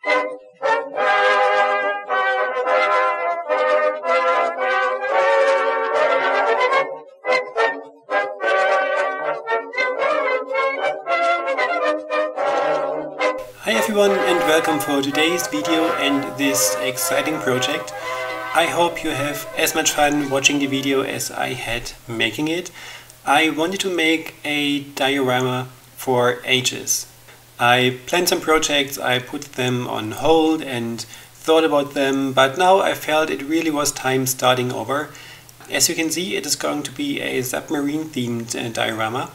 Hi everyone and welcome for today's video and this exciting project. I hope you have as much fun watching the video as I had making it. I wanted to make a diorama for ages. I planned some projects, I put them on hold and thought about them, but now I felt it really was time starting over. As you can see, it is going to be a submarine themed diorama.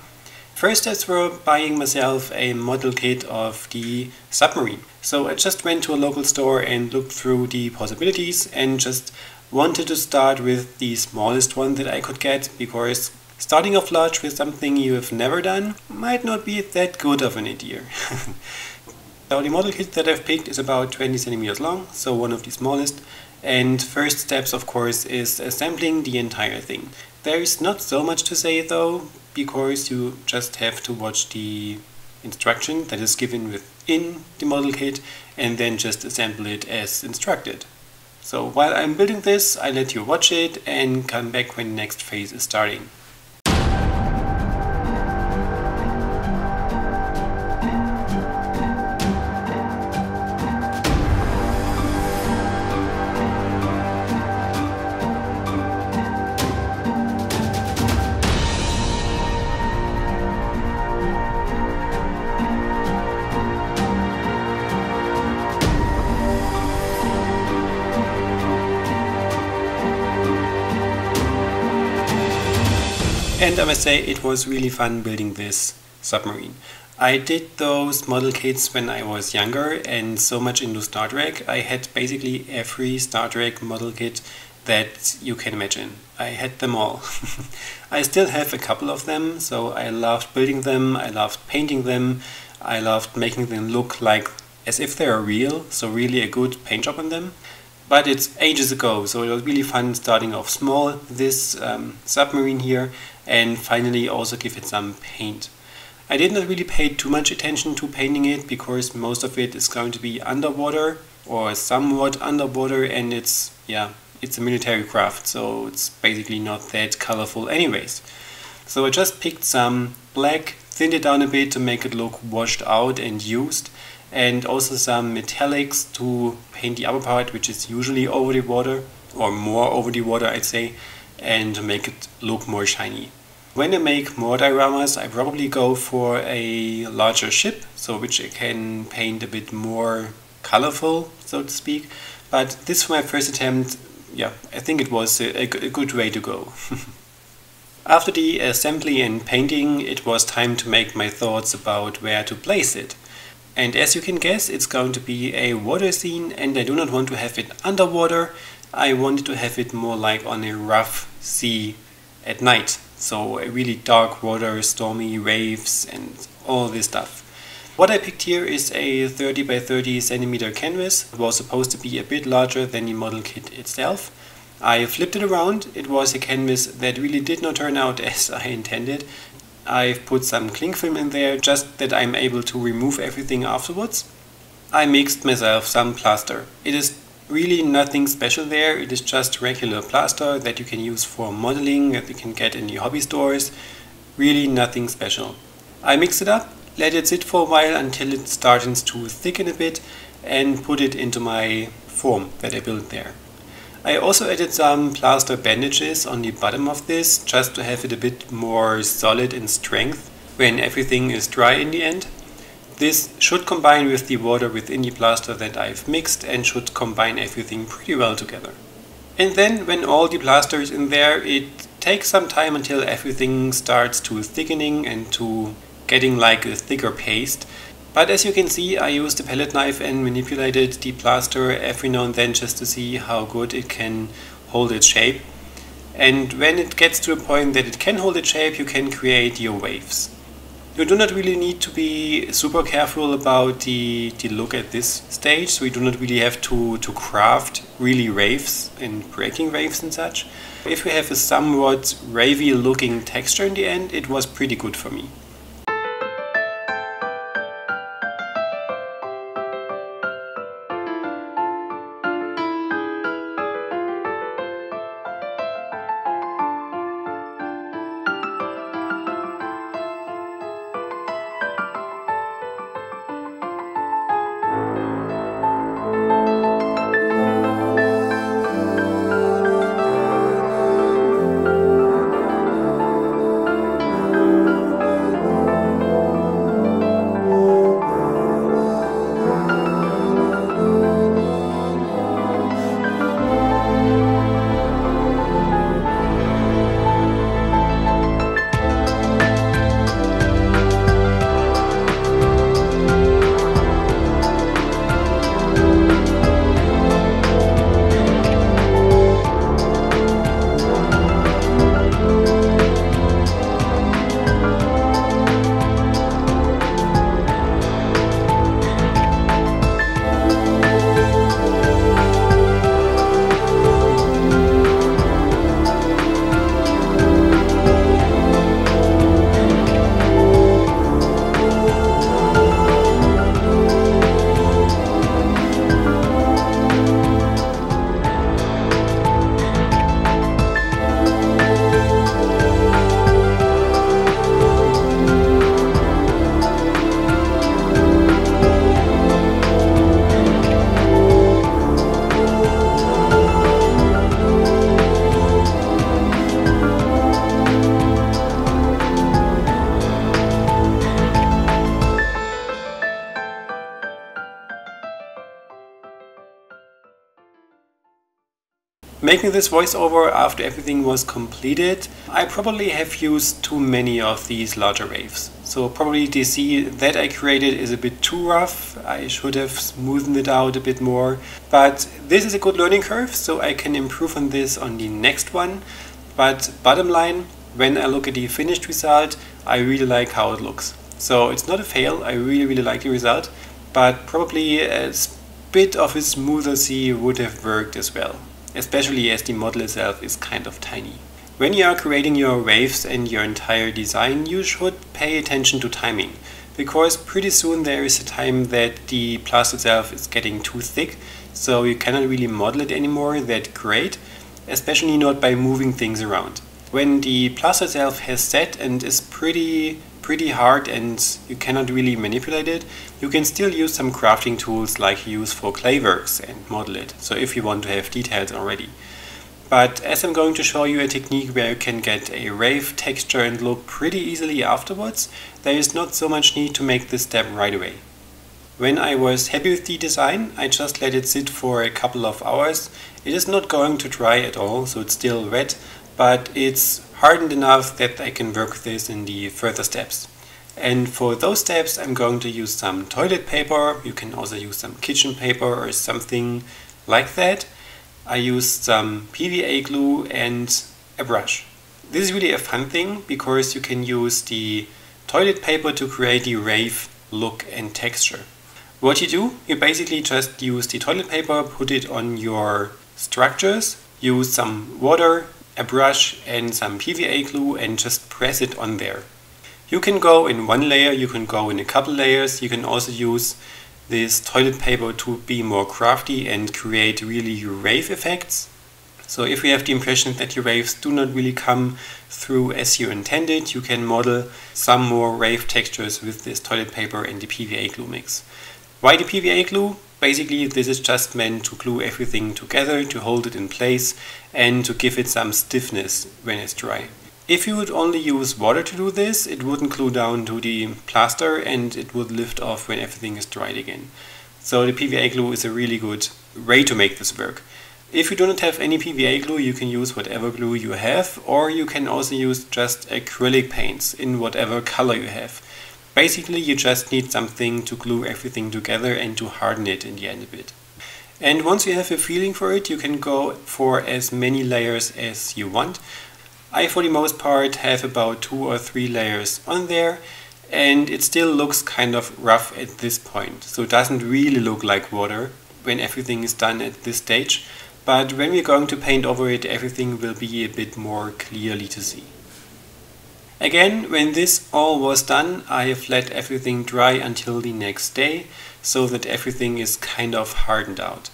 First, I was buying myself a model kit of the submarine. So I just went to a local store and looked through the possibilities and just wanted to start with the smallest one that I could get, because starting off large with something you have never done might not be that good of an idea. So the model kit that I've picked is about 20 centimeters long, so one of the smallest. And first steps, of course, is assembling the entire thing. There is not so much to say though, because you just have to watch the instruction that is given within the model kit and then just assemble it as instructed. So while I'm building this, I let you watch it and come back when the next phase is starting. And I must say, it was really fun building this submarine. I did those model kits when I was younger and so much into Star Trek. I had basically every Star Trek model kit that you can imagine. I had them all. I still have a couple of them, so I loved building them, I loved painting them, I loved making them look like as if they are real, so really a good paint job on them. But it's ages ago, so it was really fun starting off small, this submarine here, and finally also give it some paint. I did not really pay too much attention to painting it, because most of it is going to be underwater, or somewhat underwater, and it's a military craft, so it's basically not that colorful anyways. So I just picked some black, thinned it down a bit to make it look washed out and used, and also some metallics to paint the upper part, which is usually over the water, or more over the water I'd say, and to make it look more shiny. When I make more dioramas, I probably go for a larger ship, so which I can paint a bit more colorful, so to speak. But this for my first attempt, I think it was a good way to go. After the assembly and painting, it was time to make my thoughts about where to place it. And as you can guess, it's going to be a water scene, and I do not want to have it underwater. I wanted to have it more like on a rough sea at night. So a really dark water, stormy waves and all this stuff. What I picked here is a 30 by 30 centimeter canvas. It was supposed to be a bit larger than the model kit itself. I flipped it around. It was a canvas that really did not turn out as I intended. I've put some cling film in there, just that I'm able to remove everything afterwards. I mixed myself some plaster. It is really nothing special there, it is just regular plaster that you can use for modeling, that you can get in the hobby stores. Really nothing special. I mixed it up, let it sit for a while until it starts to thicken a bit, and put it into my form that I built there. I also added some plaster bandages on the bottom of this, just to have it a bit more solid in strength when everything is dry in the end. This should combine with the water within the plaster that I've mixed and should combine everything pretty well together. And then when all the plaster is in there, it takes some time until everything starts to thickening and to getting like a thicker paste. But as you can see, I used a palette knife and manipulated the plaster every now and then just to see how good it can hold its shape. And when it gets to a point that it can hold its shape, you can create your waves. You do not really need to be super careful about the look at this stage, so you do not really have to craft really waves and breaking waves and such. If we have a somewhat wavy looking texture in the end, it was pretty good for me. Making this voiceover after everything was completed, I probably have used too many of these larger waves. So probably the sea that I created is a bit too rough. I should have smoothened it out a bit more. But this is a good learning curve, so I can improve on this on the next one. But bottom line, when I look at the finished result, I really like how it looks. So it's not a fail, I really like the result, but probably a bit of a smoother sea would have worked as well, especially as the model itself is kind of tiny. When you are creating your waves and your entire design, you should pay attention to timing, because pretty soon there is a time that the plaster itself is getting too thick, so you cannot really model it anymore that great, especially not by moving things around. When the plaster itself has set and is pretty hard and you cannot really manipulate it, you can still use some crafting tools like you use for clayworks and model it, so if you want to have details already. But as I'm going to show you a technique where you can get a wave texture and look pretty easily afterwards, there is not so much need to make this step right away. When I was happy with the design, I just let it sit for a couple of hours. It is not going to dry at all, so it's still wet, but it's hardened enough that I can work with this in the further steps. And for those steps I'm going to use some toilet paper. You can also use some kitchen paper or something like that. I used some PVA glue and a brush. This is really a fun thing because you can use the toilet paper to create the wave look and texture. What you do, you basically just use the toilet paper, put it on your structures, use some water, a brush and some PVA glue and just press it on there. You can go in one layer, you can go in a couple layers, you can also use this toilet paper to be more crafty and create really wave effects. So if you have the impression that your waves do not really come through as you intended, you can model some more wave textures with this toilet paper and the PVA glue mix. Why the PVA glue? Basically this is just meant to glue everything together, to hold it in place and to give it some stiffness when it's dry. If you would only use water to do this, it wouldn't glue down to the plaster and it would lift off when everything is dried again. So the PVA glue is a really good way to make this work. If you do not have any PVA glue, you can use whatever glue you have, or you can also use just acrylic paints in whatever color you have. Basically you just need something to glue everything together and to harden it in the end a bit. And once you have a feeling for it, you can go for as many layers as you want. I for the most part have about 2 or 3 layers on there and it still looks kind of rough at this point. So it doesn't really look like water when everything is done at this stage, but when we're going to paint over it, everything will be a bit more clearly to see. Again, when this all was done, I have let everything dry until the next day so that everything is kind of hardened out.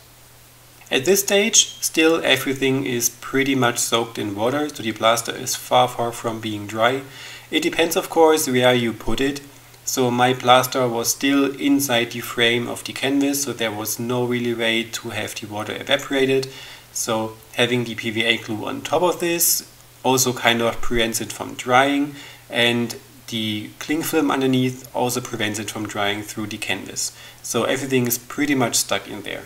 At this stage, still everything is pretty much soaked in water, so the plaster is far from being dry. It depends of course where you put it. So my plaster was still inside the frame of the canvas, so there was no really way to have the water evaporated. So having the PVA glue on top of this also kind of prevents it from drying, and the cling film underneath also prevents it from drying through the canvas. So everything is pretty much stuck in there.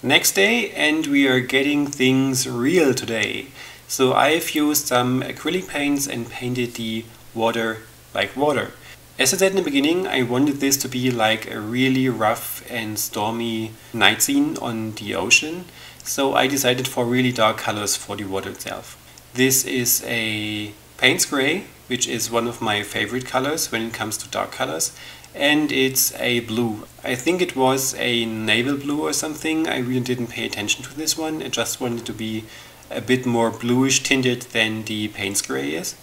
Next day, and we are getting things real today. So I've used some acrylic paints and painted the water like water. As I said in the beginning, I wanted this to be like a really rough and stormy night scene on the ocean, so I decided for really dark colors for the water itself. This is a Payne's Gray, which is one of my favorite colors when it comes to dark colors, and it's a blue. I think it was a naval blue or something. I really didn't pay attention to this one. I just wanted to be a bit more bluish tinted than the Payne's Gray is.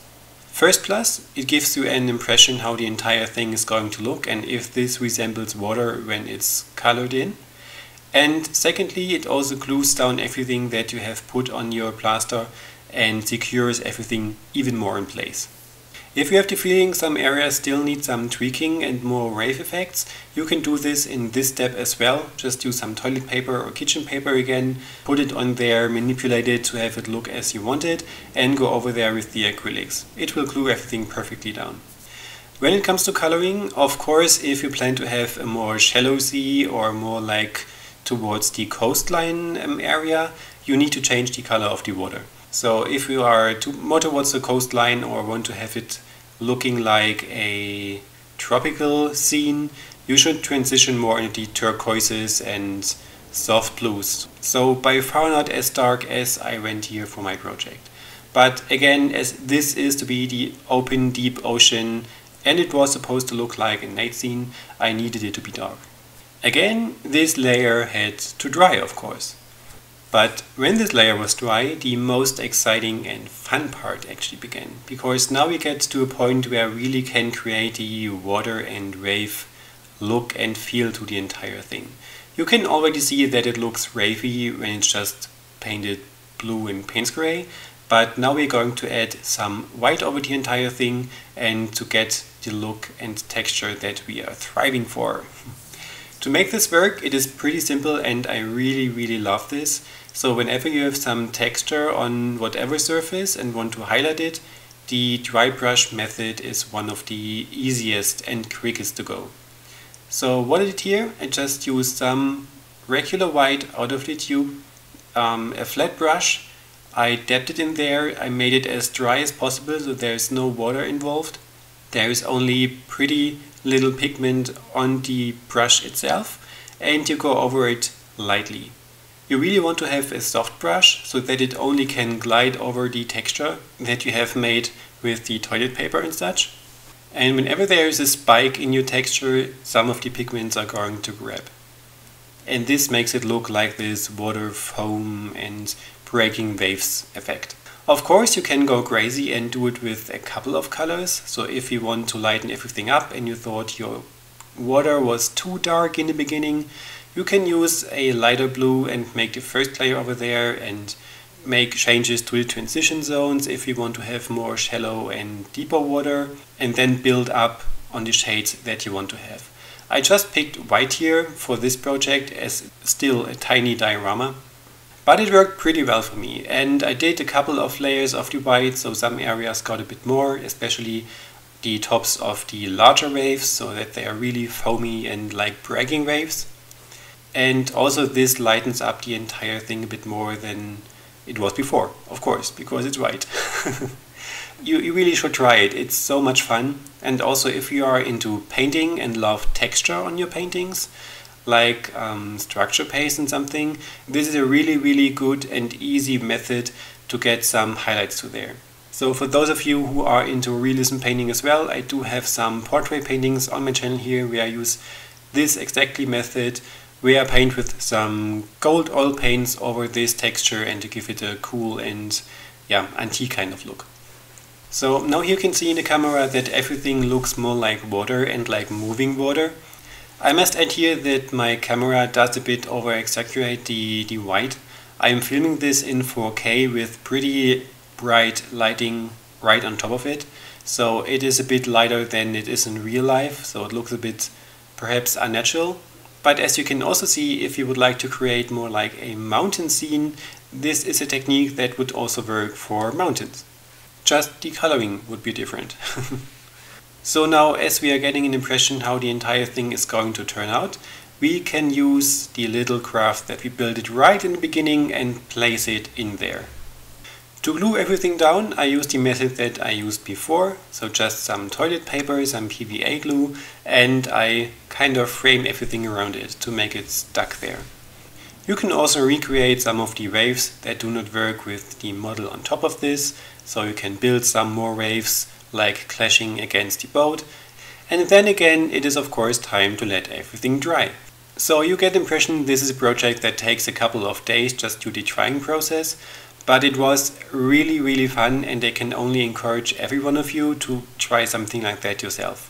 First plus, it gives you an impression how the entire thing is going to look and if this resembles water when it's colored in. And secondly, it also glues down everything that you have put on your plaster and secures everything even more in place. If you have the feeling some areas still need some tweaking and more wave effects, you can do this in this step as well. Just use some toilet paper or kitchen paper again, put it on there, manipulate it to have it look as you want it, and go over there with the acrylics. It will glue everything perfectly down. When it comes to coloring, of course, if you plan to have a more shallow sea or more like towards the coastline area, you need to change the color of the water. So if you are more towards the coastline or want to have it looking like a tropical scene, you should transition more into the turquoises and soft blues. So by far not as dark as I went here for my project. But again, as this is to be the open deep ocean and it was supposed to look like a night scene, I needed it to be dark. Again, this layer had to dry, of course. But when this layer was dry, the most exciting and fun part actually began. Because now we get to a point where I really can create the water and wave look and feel to the entire thing. You can already see that it looks wavy when it's just painted blue and Payne's gray. But now we're going to add some white over the entire thing and to get the look and texture that we are thriving for. To make this work, it is pretty simple and I really love this. So whenever you have some texture on whatever surface and want to highlight it, the dry brush method is one of the easiest and quickest to go. So what I did here, I just used some regular white out of the tube, a flat brush. I dabbed it in there, I made it as dry as possible so there's no water involved. There is only pretty little pigment on the brush itself and you go over it lightly. You really want to have a soft brush so that it only can glide over the texture that you have made with the toilet paper and such. And whenever there is a spike in your texture, some of the pigments are going to grab. And this makes it look like this water foam and breaking waves effect. Of course, you can go crazy and do it with a couple of colors. So if you want to lighten everything up and you thought your water was too dark in the beginning, you can use a lighter blue and make the first layer over there and make changes to the transition zones if you want to have more shallow and deeper water, and then build up on the shades that you want to have. I just picked white here for this project as still a tiny diorama. But it worked pretty well for me and I did a couple of layers of the white, so some areas got a bit more, especially the tops of the larger waves so that they are really foamy and like breaking waves. And also this lightens up the entire thing a bit more than it was before, of course, because it's white. You really should try it, it's so much fun. And also if you are into painting and love texture on your paintings, like structure paste and something, this is a really good and easy method to get some highlights to there. So for those of you who are into realism painting as well, I do have some portrait paintings on my channel here where I use this exactly method, where I paint with some gold oil paints over this texture and to give it a cool and antique kind of look. So now you can see in the camera that everything looks more like water and like moving water. I must add here that my camera does a bit over exaggerate the white. I am filming this in 4K with pretty bright lighting right on top of it. So it is a bit lighter than it is in real life, so it looks a bit perhaps unnatural. But as you can also see, if you would like to create more like a mountain scene, this is a technique that would also work for mountains. Just the coloring would be different. So now, as we are getting an impression how the entire thing is going to turn out, we can use the little craft that we built it right in the beginning and place it in there. To glue everything down, I used the method that I used before, so just some toilet paper, some PVA glue, and I kind of frame everything around it to make it stuck there. You can also recreate some of the waves that do not work with the model on top of this, so you can build some more waves like clashing against the boat. And then again, it is of course time to let everything dry. So you get the impression this is a project that takes a couple of days just to the drying process, but it was really fun and I can only encourage every one of you to try something like that yourself.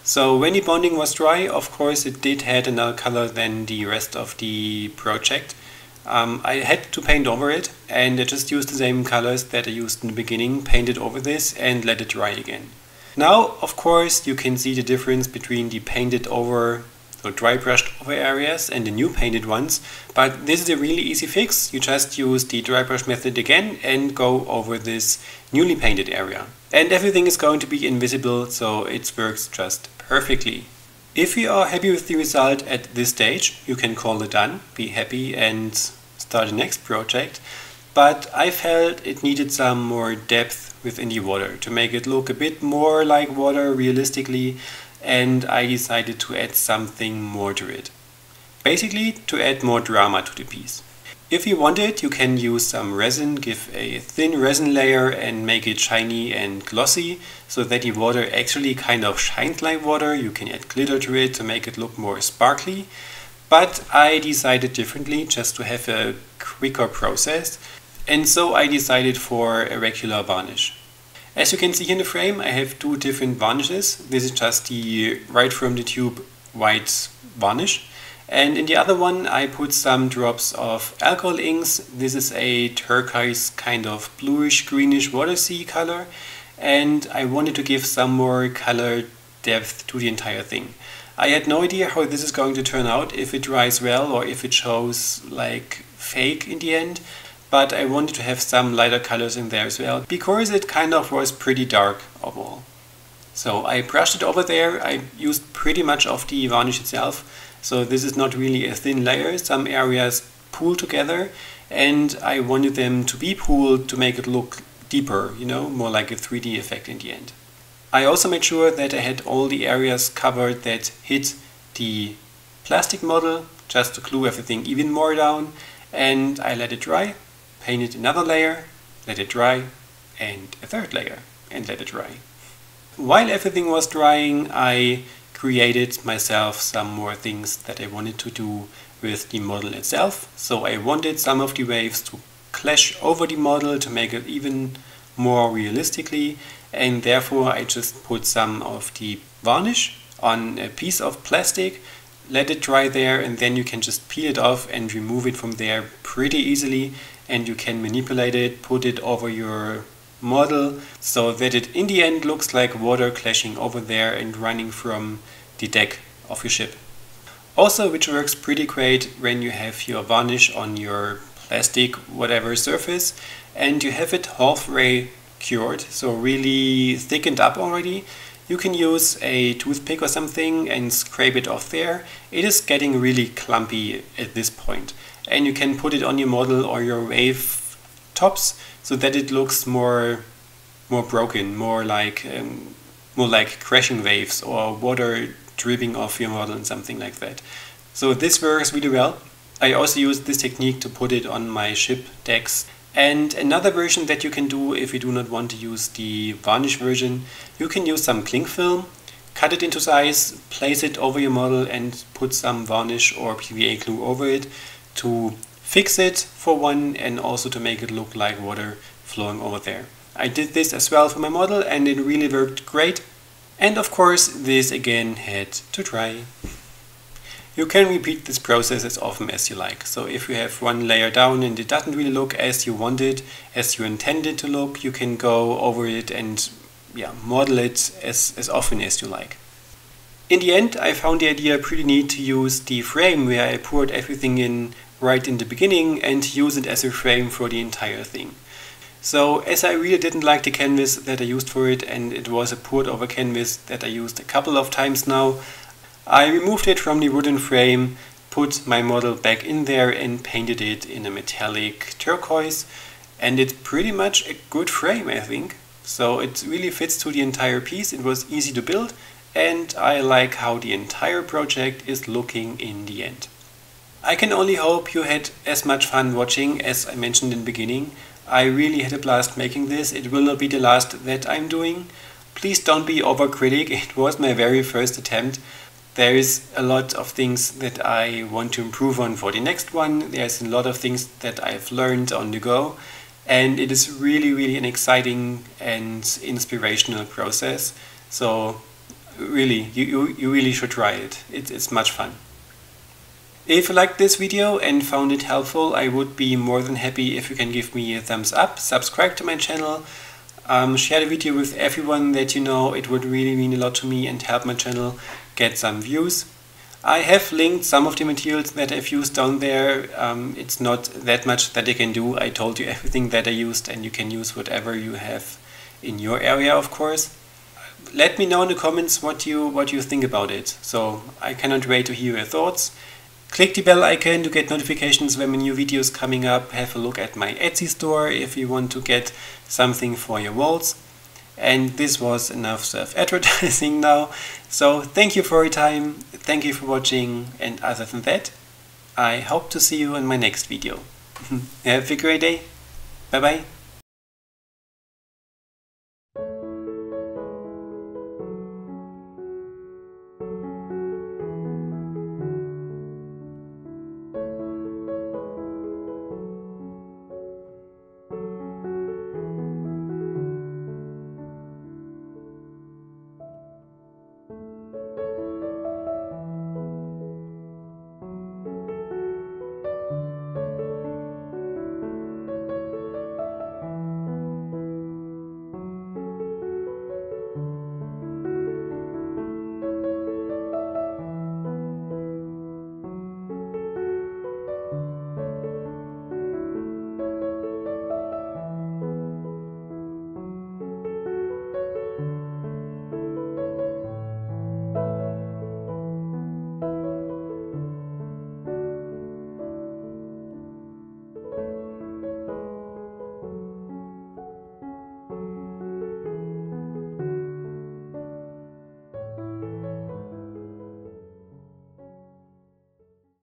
So when the bonding was dry, of course it did have another color than the rest of the project. I had to paint over it and I just used the same colors that I used in the beginning, painted over this and let it dry again. Now of course you can see the difference between the painted over, so dry brushed over areas and the new painted ones, but this is a really easy fix. You just use the dry brush method again and go over this newly painted area. And everything is going to be invisible, so it works just perfectly. If you are happy with the result at this stage, you can call it done, be happy and start the next project. But I felt it needed some more depth within the water to make it look a bit more like water realistically, and I decided to add something more to it. Basically, to add more drama to the piece. If you want it, you can use some resin, give a thin resin layer and make it shiny and glossy so that the water actually kind of shines like water. You can add glitter to it to make it look more sparkly. But I decided differently, just to have a quicker process, and so I decided for a regular varnish. As you can see in the frame, I have two different varnishes. This is just the right from the tube white varnish. And in the other one I put some drops of alcohol inks. This is a turquoise kind of bluish greenish water sea color, and I wanted to give some more color depth to the entire thing. I had no idea how this is going to turn out, if it dries well or if it shows like fake in the end, but I wanted to have some lighter colors in there as well, because it kind of was pretty dark overall. So I brushed it over there. I used pretty much of the varnish itself. So this is not really a thin layer. Some areas pool together, and I wanted them to be pooled to make it look deeper, you know, more like a 3D effect in the end. I also made sure that I had all the areas covered that hit the plastic model, just to glue everything even more down, and I let it dry, painted another layer, let it dry, and a third layer, and let it dry. While everything was drying, I created myself some more things that I wanted to do with the model itself. So I wanted some of the waves to clash over the model to make it even more realistically, and therefore I just put some of the varnish on a piece of plastic, let it dry there, and then you can just peel it off and remove it from there pretty easily, and you can manipulate it, put it over your model so that it in the end looks like water clashing over there and running from the deck of your ship. Also, which works pretty great when you have your varnish on your plastic whatever surface and you have it halfway cured, so really thickened up already, you can use a toothpick or something and scrape it off there. It is getting really clumpy at this point, and you can put it on your model or your wave tops so that it looks more broken, more like crashing waves or water dripping off your model and something like that. So this works really well. I also use this technique to put it on my ship decks. And another version that you can do if you do not want to use the varnish version, you can use some cling film, cut it into size, place it over your model and put some varnish or PVA glue over it to fix it for one, and also to make it look like water flowing over there. I did this as well for my model and it really worked great. And of course this again had to dry. You can repeat this process as often as you like. So if you have one layer down and it doesn't really look as you want it, as you intend it to look, you can go over it and model it as often as you like. In the end, I found the idea pretty neat to use the frame where I poured everything in right in the beginning and use it as a frame for the entire thing. So as I really didn't like the canvas that I used for it, and it was a poured over canvas that I used a couple of times now, I removed it from the wooden frame, put my model back in there and painted it in a metallic turquoise, and it's pretty much a good frame, I think. So it really fits to the entire piece. It was easy to build and I like how the entire project is looking in the end. I can only hope you had as much fun watching as I mentioned in the beginning. I really had a blast making this. It will not be the last that I'm doing. Please don't be overcritic. It was my very first attempt. There is a lot of things that I want to improve on for the next one. There's a lot of things that I've learned on the go, and it is really an exciting and inspirational process. So really, you really should try it. It's much fun. If you liked this video and found it helpful, I would be more than happy if you can give me a thumbs up, subscribe to my channel, share the video with everyone that you know. It would really mean a lot to me and help my channel get some views. I have linked some of the materials that I've used down there. It's not that much that I can do. I told you everything that I used, and you can use whatever you have in your area, of course. let me know in the comments what you think about it. So I cannot wait to hear your thoughts. Click the bell icon to get notifications when my new videos coming up. Have a look at my Etsy store if you want to get something for your walls. And this was enough self-advertising now. So thank you for your time, thank you for watching, and other than that, I hope to see you in my next video. Have a great day. Bye bye.